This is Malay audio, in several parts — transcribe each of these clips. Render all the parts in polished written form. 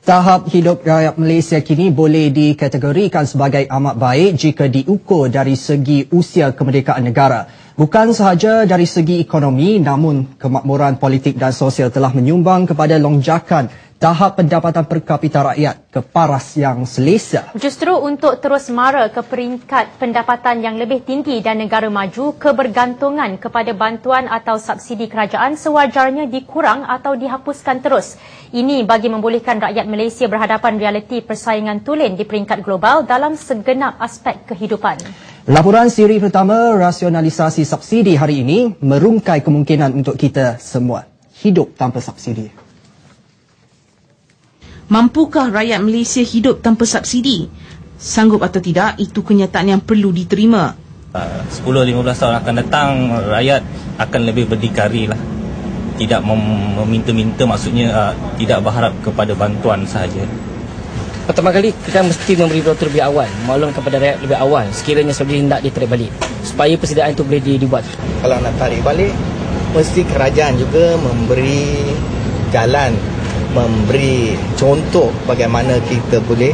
Tahap hidup rakyat Malaysia kini boleh dikategorikan sebagai amat baik jika diukur dari segi usia kemerdekaan negara. Bukan sahaja dari segi ekonomi, namun kemakmuran politik dan sosial telah menyumbang kepada lonjakan tahap pendapatan per kapita rakyat ke paras yang selesa. Justru untuk terus mara ke peringkat pendapatan yang lebih tinggi dan negara maju, kebergantungan kepada bantuan atau subsidi kerajaan sewajarnya dikurang atau dihapuskan terus. Ini bagi membolehkan rakyat Malaysia berhadapan realiti persaingan tulen di peringkat global dalam segenap aspek kehidupan. Laporan siri pertama rasionalisasi subsidi hari ini merungkai kemungkinan untuk kita semua hidup tanpa subsidi. Mampukah rakyat Malaysia hidup tanpa subsidi? Sanggup atau tidak, itu kenyataan yang perlu diterima. 10-15 tahun akan datang, rakyat akan lebih berdikari lah. Tidak meminta-minta, maksudnya tidak berharap kepada bantuan sahaja. Pertama kali, kita mesti memberi beritahu lebih awal, maklum kepada rakyat lebih awal, sekiranya subsidi hendak ditarik balik, supaya persediaan itu boleh dibuat. Kalau nak tarik balik, mesti kerajaan juga memberi jalan, memberi contoh bagaimana kita boleh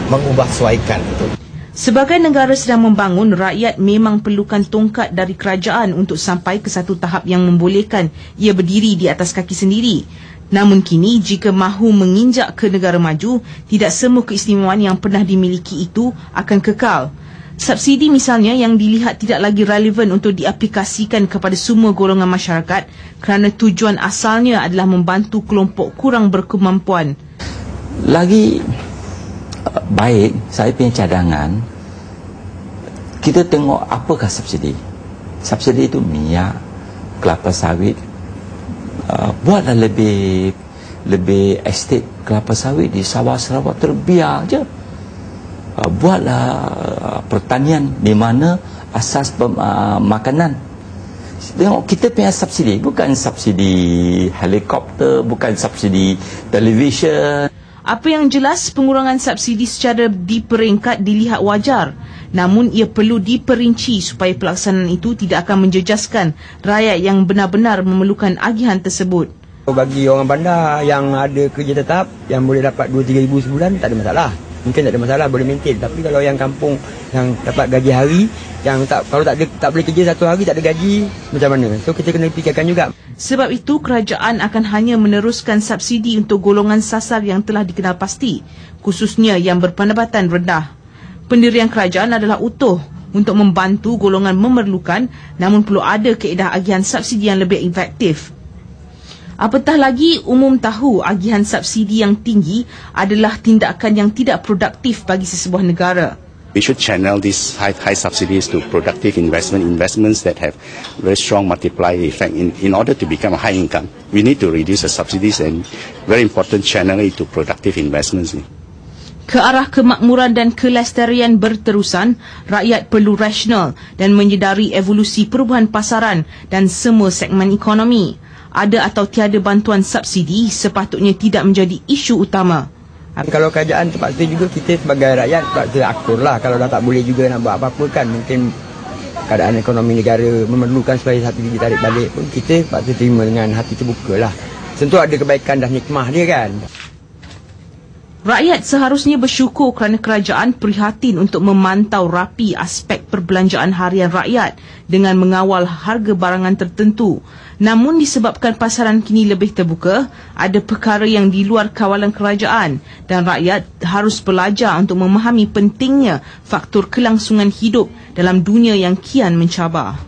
mengubah sesuaikan itu. Sebagai negara sedang membangun, rakyat memang perlukan tongkat dari kerajaan untuk sampai ke satu tahap yang membolehkan ia berdiri di atas kaki sendiri. Namun kini, jika mahu menginjak ke negara maju, tidak semua keistimewaan yang pernah dimiliki itu akan kekal. Subsidi misalnya yang dilihat tidak lagi relevan untuk diaplikasikan kepada semua golongan masyarakat kerana tujuan asalnya adalah membantu kelompok kurang berkemampuan. Lagi baik, saya punya cadangan, kita tengok apakah subsidi. Subsidi itu minyak, kelapa sawit, buatlah lebih estate kelapa sawit di Sabah Sarawak terbiar je. Buatlah pertanian di mana asas makanan. Tengok kita punya subsidi, bukan subsidi helikopter, bukan subsidi televisyen. Apa yang jelas, pengurangan subsidi secara diperingkat dilihat wajar. Namun ia perlu diperinci supaya pelaksanaan itu tidak akan menjejaskan rakyat yang benar-benar memerlukan agihan tersebut. Bagi orang bandar yang ada kerja tetap, yang boleh dapat 2-3 ribu sebulan, tak ada masalah. Mungkin tak ada masalah, boleh maintain. Tapi kalau yang kampung yang dapat gaji hari, yang kalau tak boleh kerja satu hari, tak ada gaji, macam mana? So kita kena fikirkan juga. Sebab itu, kerajaan akan hanya meneruskan subsidi untuk golongan sasar yang telah dikenal pasti, khususnya yang berpendapatan rendah. Pendirian kerajaan adalah utuh untuk membantu golongan memerlukan, namun perlu ada kaedah agihan subsidi yang lebih efektif. Apatah lagi, umum tahu agihan subsidi yang tinggi adalah tindakan yang tidak produktif bagi sesebuah negara. We should channel these high subsidies to productive investments that have very strong multiplier effect in order to become a high income. We need to reduce the subsidies and very important channel it to productive investments. Ke arah kemakmuran dan kelestarian berterusan, rakyat perlu rasional dan menyedari evolusi perubahan pasaran dan semua segmen ekonomi. Ada atau tiada bantuan subsidi sepatutnya tidak menjadi isu utama. Kalau kerajaan terpaksa juga, kita sebagai rakyat terpaksa akurlah. Kalau dah tak boleh juga nak buat apa-apa kan, mungkin keadaan ekonomi negara memerlukan supaya subsidi ditarik balik pun, kita terpaksa terima dengan hati terbuka lah. Tentu ada kebaikan dan hikmah dia kan. Rakyat seharusnya bersyukur kerana kerajaan prihatin untuk memantau rapi aspek perbelanjaan harian rakyat dengan mengawal harga barangan tertentu. Namun disebabkan pasaran kini lebih terbuka, ada perkara yang di luar kawalan kerajaan dan rakyat harus belajar untuk memahami pentingnya faktor kelangsungan hidup dalam dunia yang kian mencabar.